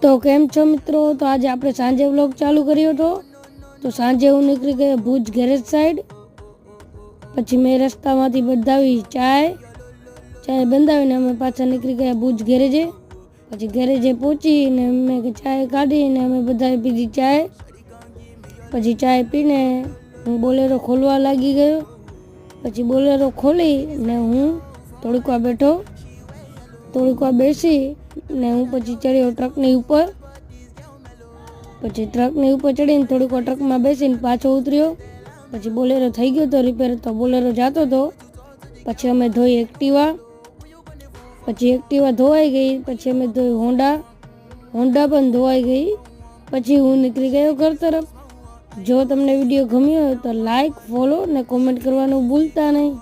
તો કેમ છો મિત્રો? તો આજે આપણે સાંજે વ્લોગ ચાલુ કર્યો હતો। તો સાંજે હું નીકળી ગયો ભુજ ગેરેજ સાઈડ। પછી મેં રસ્તામાંથી બંધાવી ચાય બંધાવીને અમે પાછા નીકળી ગયા ભુજ ગેરેજે। પછી ગેરેજે પહોંચીને મેં ચાય કાઢીને અમે બધાએ પીધી ચાય। પછી ચાય પીને હું બોલેરો ખોલવા લાગી ગયો। પછી બોલેરો ખોલીને હું થોડીક વાર બેઠો। થોડીક વાર બેસીને હું પછી ચડ્યો ટ્રકની ઉપર। પછી ટ્રકની ઉપર ચડીને થોડીક વાર ટ્રકમાં બેસીને પાછો ઉતર્યો। પછી બોલેરો થઈ ગયો તો રિપેર, તો બોલેરો જતો હતો। પછી અમે ધોઈ એક્ટિવા। પછી એક્ટિવા ધોવાઈ ગઈ। પછી અમે ધોઈ હોન્ડા પણ ધોવાઈ ગઈ। પછી હું નીકળી ગયો ઘર તરફ। જો તમને વિડીયો ગમ્યો હોય તો લાઈક, ફોલો ને કોમેન્ટ કરવાનું ભૂલતા નહીં।